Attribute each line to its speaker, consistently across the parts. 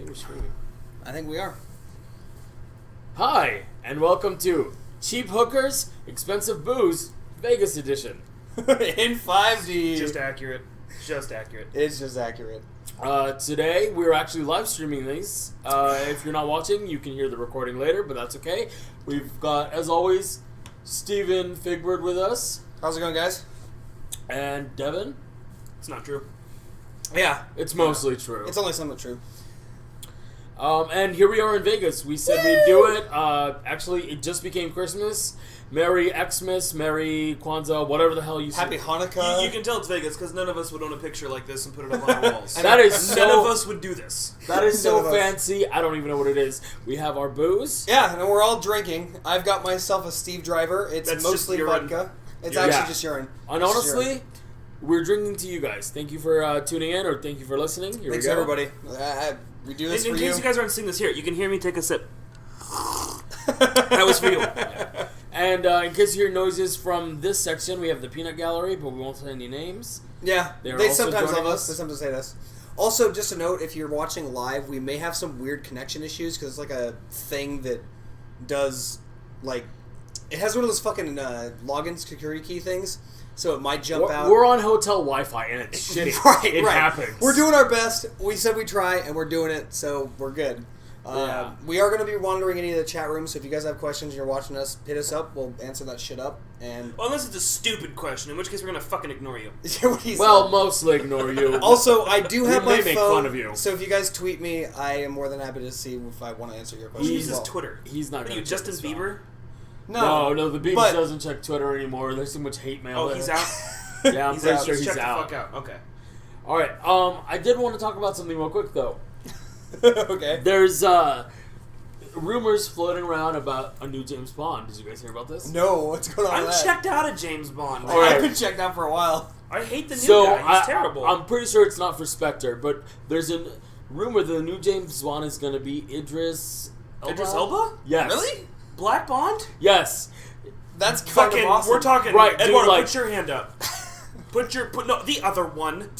Speaker 1: think we're streaming.
Speaker 2: I think we are.
Speaker 1: Hi, and welcome to Cheap Hookers, Expensive Booze, Vegas Edition.
Speaker 2: In 5D.
Speaker 3: Just accurate. Just accurate.
Speaker 2: It's just accurate.
Speaker 1: Today, we're actually live streaming these. If you're not watching, you can hear the recording later, but that's okay. We've got, as always, Steven Figbird with us.
Speaker 2: How's it going, guys?
Speaker 1: And Devin.
Speaker 3: It's not true.
Speaker 2: Yeah.
Speaker 1: It's mostly true.
Speaker 2: It's only somewhat true.
Speaker 1: And here we are in Vegas. We said we'd do it. Actually, it just became Christmas. Merry Xmas, Merry Kwanzaa, whatever the hell you say.
Speaker 2: Happy Hanukkah.
Speaker 3: You can tell it's Vegas because none of us would own a picture like this and put it up on our walls.
Speaker 1: That is
Speaker 3: None
Speaker 1: so-
Speaker 3: of us would do this.
Speaker 1: That is
Speaker 2: None
Speaker 1: so
Speaker 2: of us.
Speaker 1: fancy. I don't even know what it is. We have our booze.
Speaker 2: Yeah, and we're all drinking. I've got myself a Steve Driver. It's
Speaker 3: That's
Speaker 2: mostly
Speaker 3: just urine.
Speaker 2: vodka. It's
Speaker 3: Urine.
Speaker 2: actually
Speaker 1: Yeah.
Speaker 2: just urine.
Speaker 1: And
Speaker 2: It's just
Speaker 1: honestly,
Speaker 2: urine.
Speaker 1: we're drinking to you guys. Thank you for tuning in, or thank you for listening. Here
Speaker 2: Thanks,
Speaker 1: we go.
Speaker 2: everybody. We do this
Speaker 3: In
Speaker 2: for
Speaker 3: case you guys aren't seeing this here, you can hear me take a sip. That was for you.
Speaker 1: And in case you hear noises from this section, we have the Peanut Gallery, but we won't say any names.
Speaker 2: Yeah,
Speaker 1: They're
Speaker 2: they
Speaker 1: also
Speaker 2: sometimes
Speaker 1: joining
Speaker 2: love
Speaker 1: us.
Speaker 2: us. They sometimes hate us. Also, just a note, if you're watching live, we may have some weird connection issues because it's like a thing that does, like, it has one of those fucking login security key things, so it might jump out.
Speaker 1: We're on hotel Wi-Fi, and it's shitty.
Speaker 2: Right,
Speaker 1: it
Speaker 2: right.
Speaker 1: happens.
Speaker 2: We're doing our best. We said we'd try, and we're doing it, so we're good.
Speaker 1: Yeah.
Speaker 2: We are going to be monitoring any of the chat rooms, so if you guys have questions and you're watching us, hit us up. We'll answer that shit up. And
Speaker 3: Well, unless it's a stupid question, in which case we're gonna fucking ignore you.
Speaker 2: what he
Speaker 1: Well,
Speaker 2: said.
Speaker 1: mostly ignore you.
Speaker 2: Also, I do have
Speaker 1: We may
Speaker 2: my
Speaker 1: make
Speaker 2: phone,
Speaker 1: fun of you.
Speaker 2: so if you guys tweet me, I am more than happy to see if I want to answer your
Speaker 3: Who
Speaker 2: question.
Speaker 3: uses
Speaker 2: as well.
Speaker 3: Twitter?
Speaker 1: He's not
Speaker 3: What are
Speaker 1: going
Speaker 3: you,
Speaker 1: to
Speaker 3: Justin Bieber?
Speaker 1: No, the Beebs
Speaker 2: but-
Speaker 1: doesn't check Twitter anymore. There's too much hate mail
Speaker 3: Oh,
Speaker 1: there.
Speaker 3: he's out?
Speaker 1: Yeah, I'm
Speaker 3: He's
Speaker 1: pretty
Speaker 3: out.
Speaker 1: sure
Speaker 3: Just
Speaker 1: he's
Speaker 3: check
Speaker 1: out.
Speaker 3: the fuck out. Okay.
Speaker 1: All right. I did want to talk about something real quick though.
Speaker 2: Okay.
Speaker 1: There's rumors floating around about a new James Bond. Did you guys hear about this?
Speaker 2: No, what's going on
Speaker 3: I'm
Speaker 2: with that?
Speaker 3: checked out of James Bond.
Speaker 1: All right.
Speaker 2: I've been checked out for a while.
Speaker 3: I hate the new
Speaker 1: So
Speaker 3: guy. He's terrible.
Speaker 1: I'm pretty sure it's not for Spectre, but there's a rumor that the new James Bond is going to be Idris Elba.
Speaker 3: Idris Elba?
Speaker 1: Yes.
Speaker 3: Really? Black Bond?
Speaker 1: Yes.
Speaker 2: That's kind
Speaker 3: Fucking,
Speaker 2: of awesome.
Speaker 3: we're talking.
Speaker 1: Right, dude,
Speaker 3: Eduardo,
Speaker 1: like-
Speaker 3: put your hand up. No, the other one.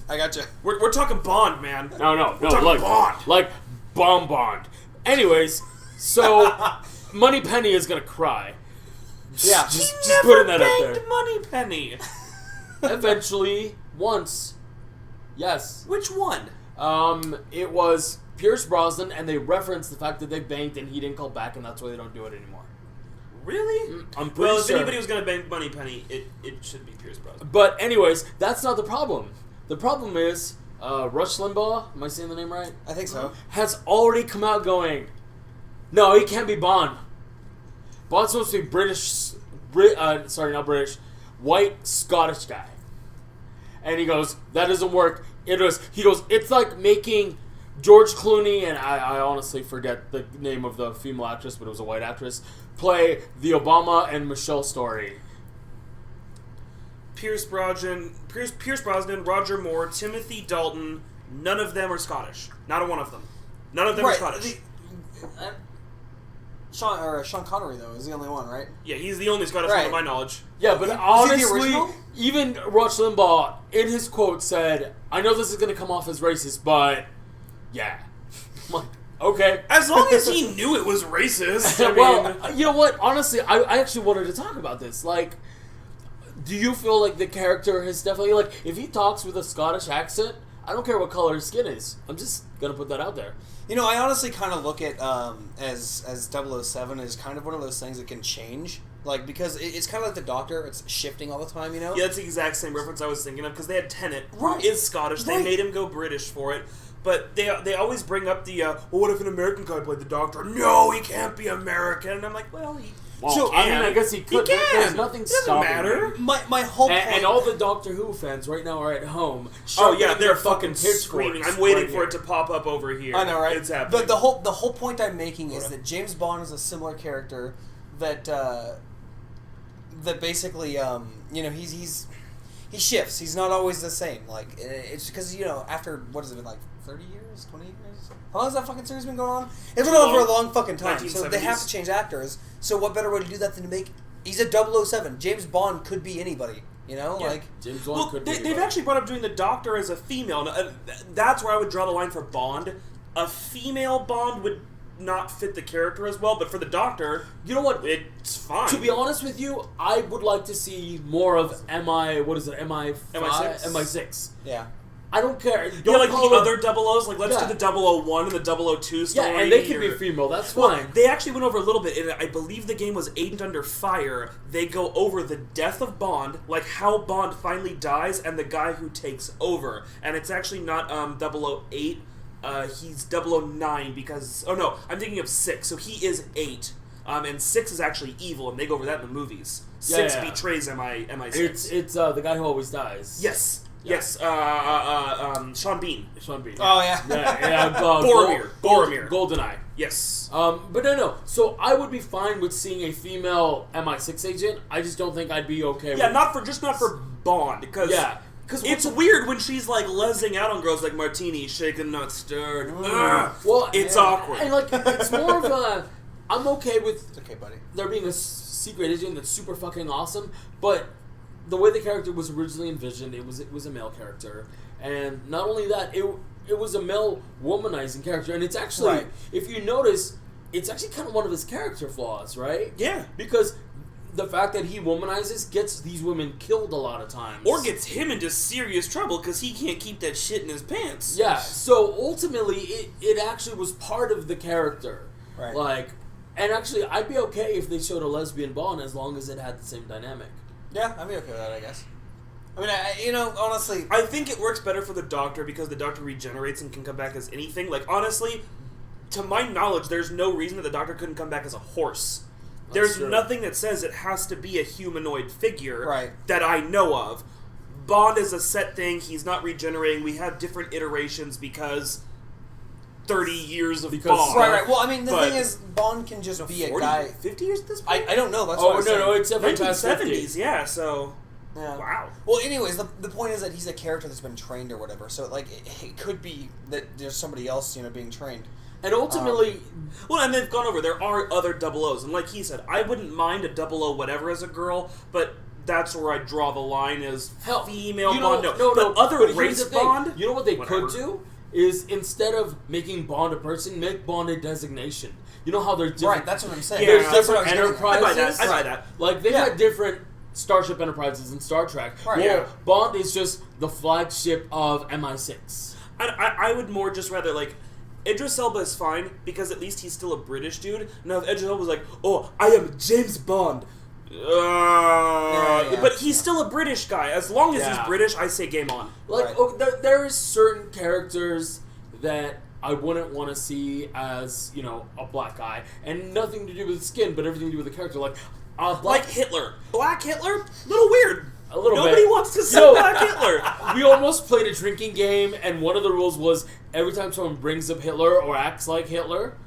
Speaker 2: I got you.
Speaker 3: We're talking Bond, man.
Speaker 1: No,
Speaker 3: talking
Speaker 1: like
Speaker 3: Bond.
Speaker 1: like Bond. Anyways, so Moneypenny is gonna cry.
Speaker 2: Yeah.
Speaker 1: just
Speaker 3: Never
Speaker 1: putting that out
Speaker 3: banged
Speaker 1: there.
Speaker 3: Moneypenny.
Speaker 1: Eventually, once, yes.
Speaker 3: Which one?
Speaker 1: It was Pierce Brosnan, and they referenced the fact that they banked and he didn't call back, and that's why they don't do it anymore.
Speaker 3: Really?
Speaker 1: I'm pretty
Speaker 3: Well, if
Speaker 1: sure.
Speaker 3: anybody was gonna bang Moneypenny, it should be Pierce Brosnan.
Speaker 1: But anyways, that's not the problem. The problem is Rush Limbaugh, am I saying the name right?
Speaker 2: I think so.
Speaker 1: Has already come out going, no, he can't be Bond. Bond's supposed to be British, not white Scottish guy. And he goes, that doesn't work. He goes, it's like making George Clooney, and I honestly forget the name of the female actress, but it was a white actress, play the Obama and Michelle story.
Speaker 3: Pierce Brosnan, Roger Moore, Timothy Dalton. None of them are Scottish. Not a one of them. None of them are Scottish.
Speaker 2: Sean Connery, though, is the only one, right?
Speaker 3: Yeah, he's the only Scottish one,
Speaker 2: Right.
Speaker 3: to my knowledge.
Speaker 1: Yeah, but
Speaker 2: Was he the
Speaker 1: honestly,
Speaker 2: original?
Speaker 1: even Rush Limbaugh, in his quote, said, I know this is going to come off as racist, but yeah. I'm like, okay.
Speaker 3: As long as he knew it was racist. I mean,
Speaker 1: Well, you know what? Honestly, I actually wanted to talk about this. Like, do you feel like the character has definitely, like, if he talks with a Scottish accent, I don't care what color his skin is. I'm just going to put that out there.
Speaker 2: You know, I honestly kind of look at as 007 as kind of one of those things that can change. Like, because it's kind of like the Doctor. It's shifting all the time, you know?
Speaker 3: yeah, that's the exact same reference I was thinking of, because they had Tenet,
Speaker 2: Right.
Speaker 3: who is Scottish. They
Speaker 2: Right.
Speaker 3: made him go British for it. But they always bring up the, well, what if an American guy played the Doctor? No, he can't be American. And I'm like, well, he...
Speaker 1: Well,
Speaker 2: So,
Speaker 1: I mean, I guess he could.
Speaker 3: can.
Speaker 1: There's nothing
Speaker 3: It doesn't
Speaker 1: stopping
Speaker 3: matter.
Speaker 1: him.
Speaker 2: My whole point...
Speaker 1: And all the Doctor Who fans right now are at home.
Speaker 3: Oh, yeah,
Speaker 1: sharpening
Speaker 3: they're
Speaker 1: their
Speaker 3: fucking
Speaker 1: pitchforks
Speaker 3: screaming. I'm waiting
Speaker 1: right
Speaker 3: for
Speaker 1: here.
Speaker 3: it to pop up over here.
Speaker 2: I know, right?
Speaker 3: It's happening.
Speaker 2: But the whole point I'm making is that James Bond is a similar character that that basically you know he shifts. He's not always the same. Like it's because you know after what has it been like 30 years, 20 years? How long has that fucking series been going on? It's been on for a long fucking time. So they have to
Speaker 3: 1970s.
Speaker 2: change actors. So what better way to do that than to make? He's a 007. James Bond could be anybody. You know,
Speaker 3: Yeah.
Speaker 2: like
Speaker 1: James Bond
Speaker 3: Well,
Speaker 1: could
Speaker 3: they've
Speaker 1: be.
Speaker 3: actually brought up doing the Doctor as a female. Now, that's where I would draw the line for Bond. a female Bond would not fit the character as well, but for the Doctor,
Speaker 1: You know what?
Speaker 3: it's fine.
Speaker 1: To be honest with you, I would like to see more of MI5?
Speaker 3: MI6?
Speaker 1: MI6.
Speaker 2: Yeah.
Speaker 1: I don't care.
Speaker 3: Yeah,
Speaker 1: Don't
Speaker 3: like the
Speaker 1: call it-
Speaker 3: other 00s, like let's
Speaker 1: Yeah.
Speaker 3: do the 001 and the 002 story.
Speaker 1: Yeah, and they can be
Speaker 3: or-
Speaker 1: female. That's
Speaker 3: Well,
Speaker 1: fine.
Speaker 3: they actually went over a little bit, and I believe the game was Agent Under Fire. They go over the death of Bond, like how Bond finally dies, and the guy who takes over. And it's actually not 008, he's 009 because... Oh no, I'm thinking of 6, so he is 8. And 6 is actually evil, and they go over that in the movies. 6
Speaker 1: Yeah.
Speaker 3: betrays MI6.
Speaker 1: It's the guy who always dies.
Speaker 3: Yes.
Speaker 1: Yeah.
Speaker 3: Yes, Sean Bean.
Speaker 1: Sean Bean.
Speaker 2: Oh, yeah.
Speaker 1: Yeah,
Speaker 3: Boromir. Boromir.
Speaker 1: GoldenEye.
Speaker 3: Yes.
Speaker 1: But no. So I would be fine with seeing a female MI6 agent. I just don't think I'd be okay
Speaker 3: Yeah,
Speaker 1: with...
Speaker 3: not for Bond, because...
Speaker 1: Yeah. Because
Speaker 3: It's weird when she's like lezzing out on girls like martini, shaken, not stirred. Ugh.
Speaker 1: Well,
Speaker 3: It's
Speaker 2: yeah.
Speaker 3: awkward.
Speaker 1: And like, it's more of a... I'm okay with
Speaker 2: It's okay, buddy.
Speaker 1: there being a secret agent that's super fucking awesome, but the way the character was originally envisioned, it was a male character, and not only that, it was a male womanizing character, and it's actually,
Speaker 2: Right.
Speaker 1: if you notice, it's actually kind of one of his character flaws, right?
Speaker 3: Yeah.
Speaker 1: Because the fact that he womanizes gets these women killed a lot of times,
Speaker 3: Or gets him into serious trouble because he can't keep that shit in his pants.
Speaker 1: yeah. So ultimately, it actually was part of the character,
Speaker 2: Right.
Speaker 1: like. And actually, I'd be okay if they showed a lesbian Bond as long as it had the same dynamic.
Speaker 2: Yeah, I'd be okay with that, I guess. I mean, honestly...
Speaker 3: I think it works better for the Doctor because the Doctor regenerates and can come back as anything. Like, honestly, to my knowledge, there's no reason that the Doctor couldn't come back as a horse. There's
Speaker 1: true.
Speaker 3: nothing that says it has to be a humanoid figure
Speaker 2: Right.
Speaker 3: that I know of. Bond is a set thing. He's not regenerating. We have different iterations because 30 years of
Speaker 1: Because-
Speaker 3: Bond.
Speaker 2: Right. Well, I mean, the
Speaker 3: But-
Speaker 2: thing is, Bond can just be a
Speaker 3: 40,
Speaker 2: guy...
Speaker 3: 50 years at this point?
Speaker 2: I don't know, that's
Speaker 1: Oh,
Speaker 2: what I'm saying.
Speaker 1: no, it's definitely past
Speaker 3: 1970s, yeah, so...
Speaker 2: Yeah.
Speaker 3: Wow.
Speaker 2: Well, anyways, the point is that he's a character that's been trained or whatever, so, like, it could be that there's somebody else, being trained.
Speaker 1: And ultimately,
Speaker 3: Well, and they've gone over, there are other 00s, and like he said, I wouldn't mind a 00 whatever as a girl, but that's where I draw the line as
Speaker 1: hell,
Speaker 3: female
Speaker 1: you know,
Speaker 3: Bond.
Speaker 1: no,
Speaker 3: but other
Speaker 1: but here's
Speaker 3: race
Speaker 1: the thing.
Speaker 3: Bond?
Speaker 1: You know what they
Speaker 3: Whatever.
Speaker 1: could do is instead of making Bond a person, make Bond a designation. You know how there's different,
Speaker 2: Right, that's what I'm saying.
Speaker 3: Yeah,
Speaker 1: there's
Speaker 2: That's what I
Speaker 1: different
Speaker 2: was getting at.
Speaker 1: enterprises.
Speaker 3: I buy that.
Speaker 1: Like they've
Speaker 2: Yeah.
Speaker 1: had different Starship Enterprises in Star Trek.
Speaker 2: Right.
Speaker 1: Well,
Speaker 3: Yeah.
Speaker 1: Bond is just the flagship of MI6.
Speaker 3: I would more just rather, like, Idris Elba is fine, because at least he's still a British dude. Now, if Idris Elba was like, oh, I am James Bond.
Speaker 2: Yeah.
Speaker 3: But he's still a British guy. As long as
Speaker 1: Yeah.
Speaker 3: he's British, I say game on.
Speaker 1: Like
Speaker 2: Right.
Speaker 1: there is certain characters that I wouldn't want to see as a black guy, and nothing to do with skin, but everything to do with the character. Like black,
Speaker 3: Like Hitler. Black Hitler? Little weird.
Speaker 1: a little
Speaker 3: Nobody
Speaker 1: bit.
Speaker 3: wants to see
Speaker 1: So-
Speaker 3: Black Hitler.
Speaker 1: We almost played a drinking game, and one of the rules was every time someone brings up Hitler or acts like Hitler,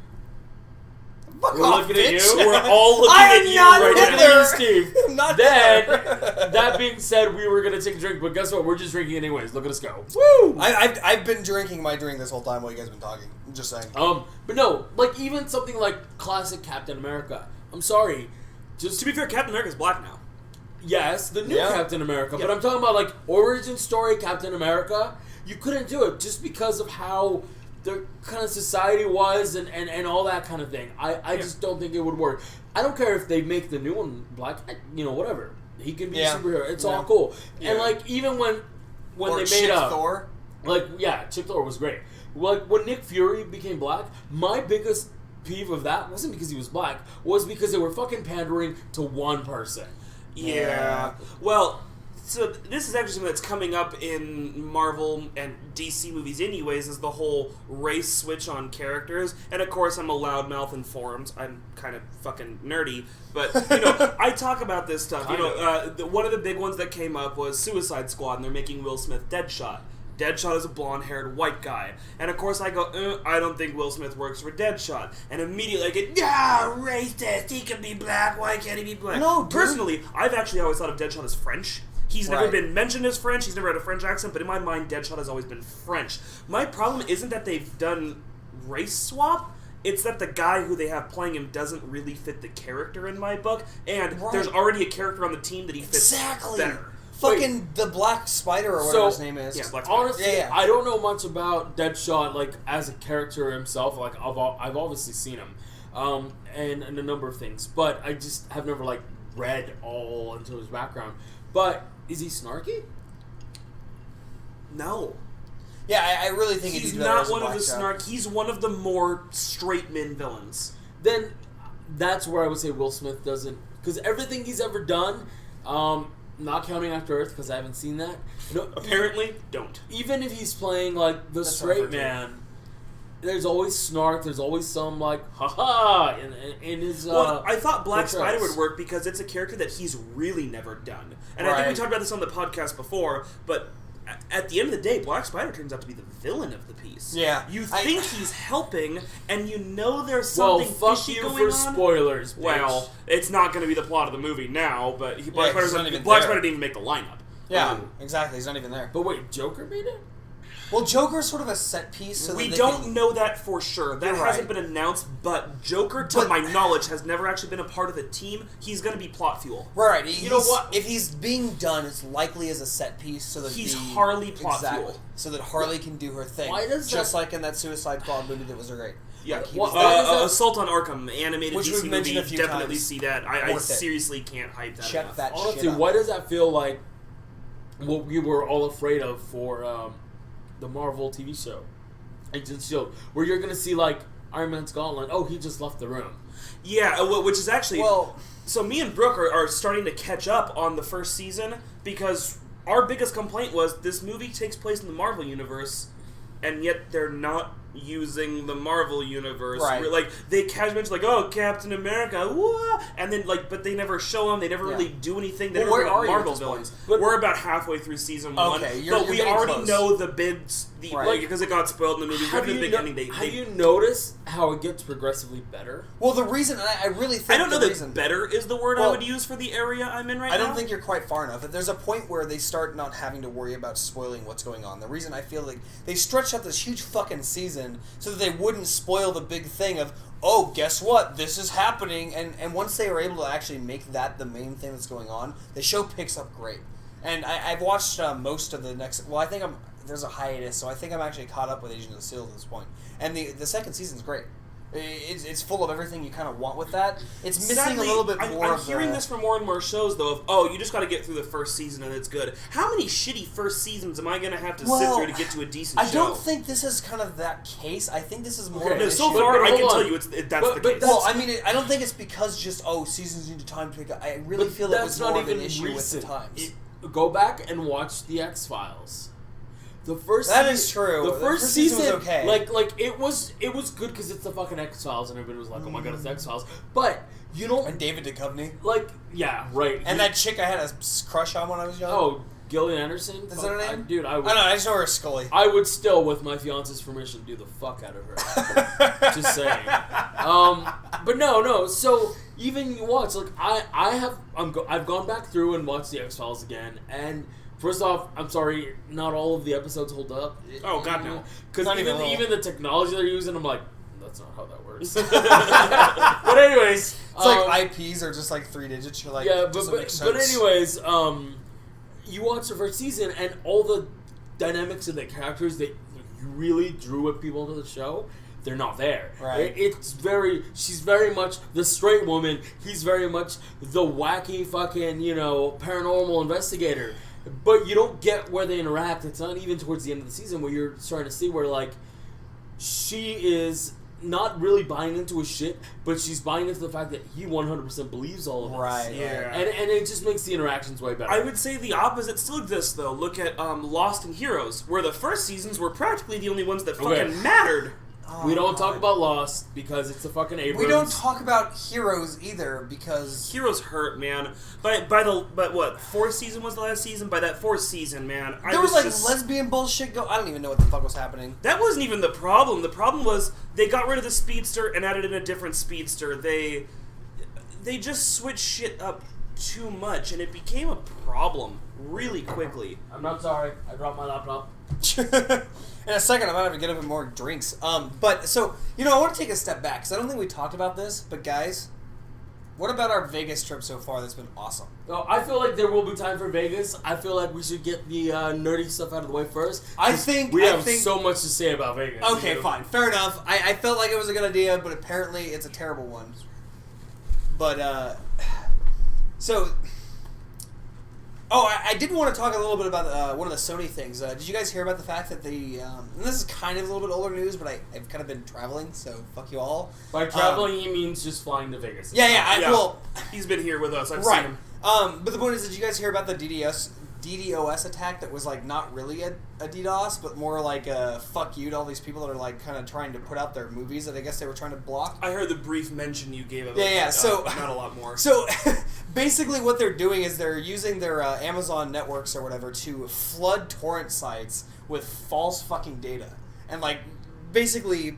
Speaker 2: Fuck
Speaker 1: we're
Speaker 2: off,
Speaker 1: looking at
Speaker 2: bitch.
Speaker 1: you.
Speaker 3: We're all looking
Speaker 2: I
Speaker 3: at
Speaker 2: am
Speaker 3: you
Speaker 2: not
Speaker 3: right
Speaker 1: Look
Speaker 3: now.
Speaker 2: Hitler.
Speaker 1: at you, Steve.
Speaker 2: I'm not
Speaker 1: Then,
Speaker 2: Hitler.
Speaker 1: that being said, we were gonna take a drink, but guess what? We're just drinking anyways. Look at us go.
Speaker 3: Woo!
Speaker 2: I've been drinking my drink this whole time while you guys have been talking. I'm just saying.
Speaker 1: But no, like even something like classic Captain America. I'm sorry, just
Speaker 3: To be fair, Captain America's black now.
Speaker 1: yes, the new
Speaker 2: Yeah.
Speaker 1: Captain America. But
Speaker 3: Yeah.
Speaker 1: I'm talking about like origin story Captain America. You couldn't do it just because of how the kind of society was and all that kind of thing. I just don't think it would work. I don't care if they make the new one black. Whatever. He can be
Speaker 2: Yeah.
Speaker 1: a superhero. It's
Speaker 2: Yeah.
Speaker 1: all cool.
Speaker 3: Yeah.
Speaker 1: And like even when
Speaker 2: or
Speaker 1: they
Speaker 2: Chip
Speaker 1: made up.
Speaker 2: Thor.
Speaker 1: Like, yeah, Chip Thor was great. Like, when Nick Fury became black, my biggest peeve of that wasn't because he was black, was because they were fucking pandering to one person.
Speaker 3: Yeah. Well, so this is actually something that's coming up in Marvel and DC movies anyways, is the whole race switch on characters. And of course, I'm a loudmouth in forums. I'm kind of fucking nerdy. But, I talk about this stuff. One of the big ones that came up was Suicide Squad, and they're making Will Smith Deadshot. Deadshot is a blonde-haired white guy. And of course I go, I don't think Will Smith works for Deadshot. And immediately I get, racist, he can be black, why can't he be black?
Speaker 2: No, dude.
Speaker 3: Personally, I've actually always thought of Deadshot as French. He's never
Speaker 2: Right.
Speaker 3: been mentioned as French, he's never had a French accent, but in my mind, Deadshot has always been French. My problem isn't that they've done race swap, it's that the guy who they have playing him doesn't really fit the character in my book, and
Speaker 2: Right.
Speaker 3: there's already a character on the team that he fits
Speaker 2: Exactly.
Speaker 3: better.
Speaker 2: Fucking the Black Spider or whatever his name is.
Speaker 3: Yeah, Black Spider.
Speaker 1: Honestly,
Speaker 2: Yeah.
Speaker 1: I don't know much about Deadshot, like, as a character himself. Like, I've obviously seen him, and a number of things, but I just have never, like, read all into his background. But is he snarky?
Speaker 3: No.
Speaker 2: Yeah, I really think
Speaker 3: He's
Speaker 2: he'd do better
Speaker 3: not
Speaker 2: as a
Speaker 3: one of
Speaker 2: Black
Speaker 3: the
Speaker 2: Shot.
Speaker 3: snark. He's one of the more straight men villains.
Speaker 1: Then that's where I would say Will Smith doesn't, because everything he's ever done, not counting After Earth, because I haven't seen that. No,
Speaker 3: Apparently, don't.
Speaker 1: even if he's playing like the
Speaker 2: That's what I've
Speaker 1: straight
Speaker 2: heard, too.
Speaker 1: man, there's always snark. There's always some like ha in his.
Speaker 3: Well, I thought Black
Speaker 1: portrayals.
Speaker 3: Spider would work because it's a character that he's really never done. And I think we
Speaker 2: Right.
Speaker 3: talked about this on the podcast before, but at the end of the day, Black Spider turns out to be the villain of the piece.
Speaker 2: Yeah.
Speaker 3: You think he's helping, and you know there's
Speaker 1: Well,
Speaker 3: something
Speaker 1: fuck
Speaker 3: fishy
Speaker 1: you
Speaker 3: going
Speaker 1: for
Speaker 3: on.
Speaker 1: spoilers. Bitch.
Speaker 3: Well, it's not going to be the plot of the movie now, but Black
Speaker 2: 'cause he's not even
Speaker 3: Black
Speaker 2: there.
Speaker 3: Spider didn't even make the lineup.
Speaker 2: Yeah, exactly. He's not even there.
Speaker 1: but wait, Joker made it.
Speaker 2: Well, Joker's sort of a set piece. So
Speaker 3: We
Speaker 2: that they
Speaker 3: don't
Speaker 2: can-
Speaker 3: know that for sure. That
Speaker 2: You're
Speaker 3: hasn't
Speaker 2: right.
Speaker 3: been announced, but Joker, to
Speaker 2: But-
Speaker 3: my knowledge, has never actually been a part of the team. He's going to be plot fuel.
Speaker 2: Right.
Speaker 3: You know what?
Speaker 2: If he's being done, it's likely as a set piece, so that
Speaker 3: He's Harley plot
Speaker 2: exactly,
Speaker 3: fuel.
Speaker 2: so that Harley can do her thing.
Speaker 1: Why does
Speaker 2: just
Speaker 1: that-
Speaker 2: like in that Suicide Squad movie that was great.
Speaker 3: Yeah,
Speaker 2: Like, he
Speaker 1: Well,
Speaker 2: was there.
Speaker 1: that is a-
Speaker 3: Assault on Arkham, animated
Speaker 2: Which
Speaker 3: DC
Speaker 2: we've mentioned
Speaker 3: movie.
Speaker 2: a few
Speaker 3: Definitely
Speaker 2: times.
Speaker 3: see that. I
Speaker 2: Worth it.
Speaker 3: seriously can't hype that
Speaker 2: Check
Speaker 3: enough.
Speaker 2: that
Speaker 1: Honestly,
Speaker 2: shit out.
Speaker 1: why does that feel like what we were all afraid of for the Marvel TV show, Agents of S.H.I.E.L.D., where you're gonna see like Iron Man's gauntlet? Oh, he just left the room.
Speaker 3: Yeah, which is actually...
Speaker 2: Well,
Speaker 3: So me and Brooke are starting to catch up on the first season because our biggest complaint was this movie takes place in the Marvel Universe, and yet they're not using the Marvel Universe.
Speaker 2: Right.
Speaker 3: Like, they casually mention, like, oh, Captain America, whoa! And then, like, but they never show him, they never
Speaker 2: Yeah.
Speaker 3: really do anything. They
Speaker 2: Well,
Speaker 3: never
Speaker 2: where
Speaker 3: bring up
Speaker 2: are you at
Speaker 3: Marvel
Speaker 2: this
Speaker 3: villains.
Speaker 2: point?
Speaker 1: But-
Speaker 3: We're about halfway through season one.
Speaker 2: Okay,
Speaker 3: but
Speaker 2: you're
Speaker 3: we
Speaker 2: getting
Speaker 3: already
Speaker 2: close.
Speaker 3: know the big...
Speaker 2: Right.
Speaker 3: Like, because it got spoiled in the movie.
Speaker 1: Have
Speaker 3: From the
Speaker 1: you,
Speaker 3: beginning,
Speaker 1: have you noticed how it gets progressively better?
Speaker 2: well, the reason I really think
Speaker 3: I don't know
Speaker 2: the
Speaker 3: that
Speaker 2: reason,
Speaker 3: better is the word I
Speaker 2: Well,
Speaker 3: would use for the area I'm in right now.
Speaker 2: I don't think you're quite far enough. There's a point where they start not having to worry about spoiling what's going on. The reason I feel like they stretched out this huge fucking season so that they wouldn't spoil the big thing of, oh, guess what? This is happening. And once they were able to actually make that the main thing that's going on, the show picks up great. And I've watched most of the next... Well, I think there's a hiatus, so I think I'm actually caught up with Agents of S.H.I.E.L.D. at this point. And the second season's great. It's full of everything you kind of want with that. It's missing
Speaker 3: Sadly,
Speaker 2: a little bit more
Speaker 3: I'm
Speaker 2: of
Speaker 3: hearing
Speaker 2: the...
Speaker 3: this from more and more shows, though, of, oh, you just got to get through the first season and it's good. How many shitty first seasons am I going to have to sit
Speaker 2: Well,
Speaker 3: through to get to a decent
Speaker 2: I
Speaker 3: show?
Speaker 2: don't think this is kind of that case. I think this is more
Speaker 1: Okay,
Speaker 2: of
Speaker 3: No,
Speaker 2: an
Speaker 3: so
Speaker 2: issue.
Speaker 3: far,
Speaker 1: but
Speaker 3: I can
Speaker 1: hold
Speaker 3: tell
Speaker 1: on.
Speaker 3: you that's
Speaker 1: But
Speaker 3: the case.
Speaker 2: Well, I mean, I don't think it's because just, seasons need time to pick up. I really
Speaker 1: But
Speaker 2: feel it
Speaker 1: that's
Speaker 2: was
Speaker 1: not
Speaker 2: more of an
Speaker 1: even
Speaker 2: issue
Speaker 1: recent.
Speaker 2: with the times.
Speaker 1: Go back and watch the X-Files. The first
Speaker 2: That
Speaker 1: sea-
Speaker 2: is true.
Speaker 1: The
Speaker 2: The
Speaker 1: first
Speaker 2: first season
Speaker 1: season,
Speaker 2: was okay.
Speaker 1: like it was good because it's the fucking X-Files and everybody was like, oh my god, it's X-Files. But you don't
Speaker 2: And David Duchovny.
Speaker 1: like, yeah, right.
Speaker 2: And that chick I had a crush on when I was young.
Speaker 1: oh, Gillian Anderson.
Speaker 2: Is
Speaker 1: Fuck,
Speaker 2: that her name?
Speaker 1: dude, I
Speaker 2: I
Speaker 1: would.
Speaker 2: don't know, I just know her as Scully.
Speaker 1: I would still, with my fiance's permission, do the fuck out of her. Just saying. But no. So even you watch, like I've gone back through and watched the X-Files again, and first off, I'm sorry, not all of the episodes hold up.
Speaker 3: Oh, God, no.
Speaker 1: Because
Speaker 2: Not even
Speaker 1: even
Speaker 2: all.
Speaker 1: the technology they're using, I'm like, that's not how that works. But anyways,
Speaker 2: It's like IPs are just like 3 digits. You're like,
Speaker 1: yeah,
Speaker 2: doesn't make
Speaker 1: but
Speaker 2: sense.
Speaker 1: anyways, you watch the first season and all the dynamics of the characters that really drew people into the show, they're not there.
Speaker 2: Right.
Speaker 1: She's very much the straight woman. He's very much the wacky fucking, paranormal investigator. But you don't get where they interact. It's not even towards the end of the season where you're starting to see where, like, she is not really buying into his shit, but she's buying into the fact that he 100% believes all of this.
Speaker 2: Right,
Speaker 3: Yeah.
Speaker 1: And it just makes the interactions way better.
Speaker 3: I would say the opposite still exists, though. Look at Lost and Heroes, where the first seasons were practically the only ones that fucking
Speaker 1: Okay.
Speaker 3: mattered.
Speaker 1: We don't
Speaker 2: God.
Speaker 1: talk about Lost because it's the fucking Abrams.
Speaker 2: We don't talk about Heroes either because...
Speaker 3: Heroes hurt, man. But what, fourth season was the last season? By that fourth season, man,
Speaker 2: There was like lesbian bullshit I don't even know what the fuck was happening.
Speaker 3: That wasn't even the problem. The problem was they got rid of the speedster and added in a different speedster. They just switched shit up too much, and it became a problem really quickly.
Speaker 1: I'm not sorry. I dropped my laptop.
Speaker 2: In a second, I'm gonna have to get up and more drinks. But so I want to take a step back because I don't think we talked about this. But guys, What about our Vegas trip so far? That's been awesome.
Speaker 1: Oh, I feel like there will be time for Vegas. I feel like we should get the nerdy stuff out of the way first.
Speaker 2: I think
Speaker 1: we have so much to say about Vegas.
Speaker 2: Okay, fine, fair enough. I felt like it was a good idea, but apparently it's a terrible one. But so. Oh, I did want to talk a little bit about one of the Sony things. Did you guys hear about the fact that and this is kind of a little bit older news, but I've kind of been traveling, so fuck you all.
Speaker 1: By traveling, he means just flying to Vegas.
Speaker 2: Yeah. Well,
Speaker 3: he's been here with us. I've
Speaker 2: right.
Speaker 3: seen him.
Speaker 2: But the point is, did you guys hear about the DDoS attack that was like not really a DDoS, but more like a fuck you to all these people that are like kind of trying to put out their movies that I guess they were trying to block?
Speaker 3: I heard the brief mention you gave of it.
Speaker 2: Yeah. So
Speaker 3: not a lot more.
Speaker 2: So basically, what they're doing is they're using their Amazon networks or whatever to flood torrent sites with false fucking data, and like basically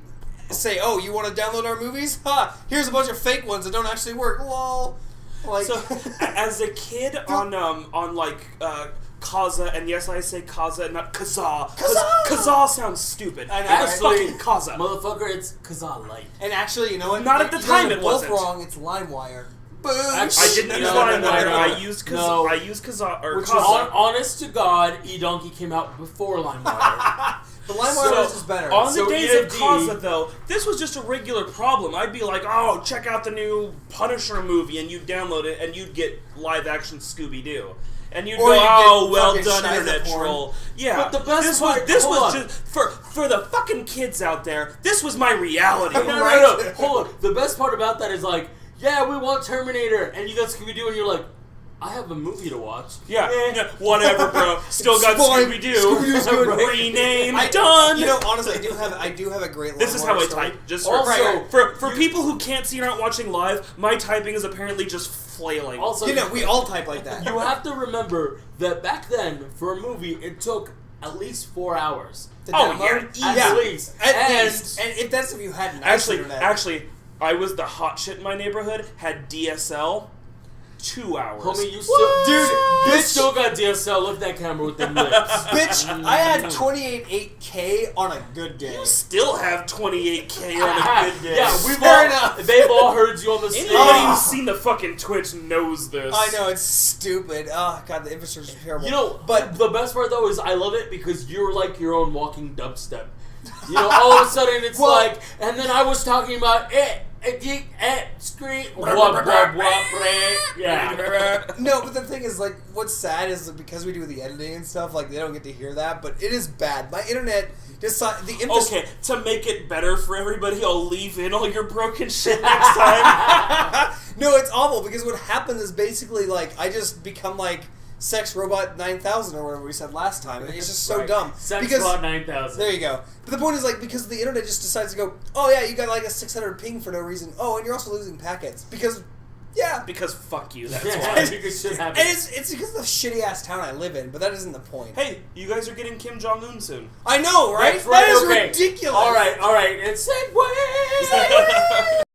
Speaker 2: say, "Oh, you want to download our movies? Ha! Here's a bunch of fake ones that don't actually work." Lol. Like,
Speaker 3: so, as a kid on like Kaza, and yes, I say Kaza, not Kazaa. Kazaa sounds stupid.
Speaker 2: I know,
Speaker 3: It's
Speaker 1: right?
Speaker 3: fucking Kaza.
Speaker 1: Motherfucker, it's Kazaa Light.
Speaker 2: And actually, you know what?
Speaker 3: Not at the
Speaker 2: You guys
Speaker 3: time
Speaker 2: are
Speaker 3: it
Speaker 2: both
Speaker 3: wasn't.
Speaker 2: wrong. It's LimeWire. Boom.
Speaker 1: Actually,
Speaker 3: I didn't use
Speaker 1: No,
Speaker 3: LimeWire.
Speaker 1: no, no.
Speaker 3: I used Kazaa.
Speaker 1: No.
Speaker 3: I used Kazaa or
Speaker 1: Which
Speaker 3: Kaza.
Speaker 1: honest to God, eDonkey came out before LimeWire.
Speaker 2: The LimeWire is just better.
Speaker 3: On the
Speaker 1: So
Speaker 3: days of
Speaker 1: EFD
Speaker 3: Kaza, though, this was just a regular problem. I'd be like, "Oh, check out the new Punisher movie," and you'd download it, and you'd get live-action Scooby-Doo. And you'd
Speaker 2: Or
Speaker 3: go,
Speaker 2: you get
Speaker 3: "Oh, well
Speaker 2: fucking
Speaker 3: done,
Speaker 2: Shiza
Speaker 3: internet
Speaker 2: porn."
Speaker 3: troll." Yeah,
Speaker 1: But the best
Speaker 3: this
Speaker 1: part-
Speaker 3: was
Speaker 1: hold on.
Speaker 3: just for the fucking kids out there. This was my reality.
Speaker 1: No. Hold on. The best part about that is like, yeah, we want Terminator, and you got Scooby-Doo, and you're like, I have a movie to watch.
Speaker 3: Yeah, whatever, bro. Still got
Speaker 2: Fine.
Speaker 3: Scooby-Doo.
Speaker 2: Scooby-Doo's good.
Speaker 3: Rename done.
Speaker 2: You know, honestly, I do have a great.
Speaker 3: This is how
Speaker 2: LimeWire
Speaker 3: I
Speaker 2: story.
Speaker 3: type. Just
Speaker 1: Also,
Speaker 3: for people who can't see or aren't watching live, my typing is apparently just flailing.
Speaker 1: Also,
Speaker 2: You know, we all type like that.
Speaker 1: you have to remember that back then, for a movie, it took at least 4 hours.
Speaker 2: To
Speaker 3: Oh,
Speaker 2: download?
Speaker 3: yeah,
Speaker 1: At least.
Speaker 2: At least. And if that's if you had nice internet.
Speaker 3: Actually, I was the hot shit in my neighborhood. Had DSL. 2 hours.
Speaker 1: Homie, you still,
Speaker 2: Dude,
Speaker 1: you
Speaker 2: bitch.
Speaker 1: still got DSL. Look at that camera with them lips.
Speaker 2: Bitch, I had 28 8K on a good day.
Speaker 3: You still have 28K on a good day.
Speaker 1: Yeah,
Speaker 2: Fair enough.
Speaker 1: they've all heard you on the stage.
Speaker 3: Anybody who's seen the fucking Twitch knows this.
Speaker 2: I know, it's stupid. Oh, God, the infrastructure's terrible.
Speaker 1: You know,
Speaker 2: but
Speaker 1: the best part though is I love it because you're like your own walking dubstep. You know, all of a sudden it's
Speaker 2: Well-
Speaker 1: like, and then I was talking about scream, wop, wop, wop, yeah.
Speaker 2: no, but the thing is, like, what's sad is that because we do the editing and stuff, like, they don't get to hear that, but it is bad. My internet decided, the infrastructure...
Speaker 3: Okay, to make it better for everybody, I'll leave in all your broken shit next time.
Speaker 2: No, it's awful, because what happens is basically, like, I just become, like, Sex Robot 9000 or whatever we said last time. It's just so
Speaker 1: Right.
Speaker 2: dumb.
Speaker 1: Sex
Speaker 2: because,
Speaker 1: Bot 9000.
Speaker 2: There you go. But the point is, like, because the internet just decides to go, oh, yeah, you got, like, a 600 ping for no reason. Oh, and you're also losing packets. Because, yeah.
Speaker 3: Because fuck you, that's
Speaker 1: Yeah,
Speaker 3: why.
Speaker 1: because shit happens.
Speaker 2: And it's because of the shitty-ass town I live in, but that isn't the point.
Speaker 3: Hey, you guys are getting Kim Jong-un soon.
Speaker 2: I know, right?
Speaker 1: That's right,
Speaker 2: That is
Speaker 1: okay.
Speaker 2: ridiculous.
Speaker 1: All right, and segue.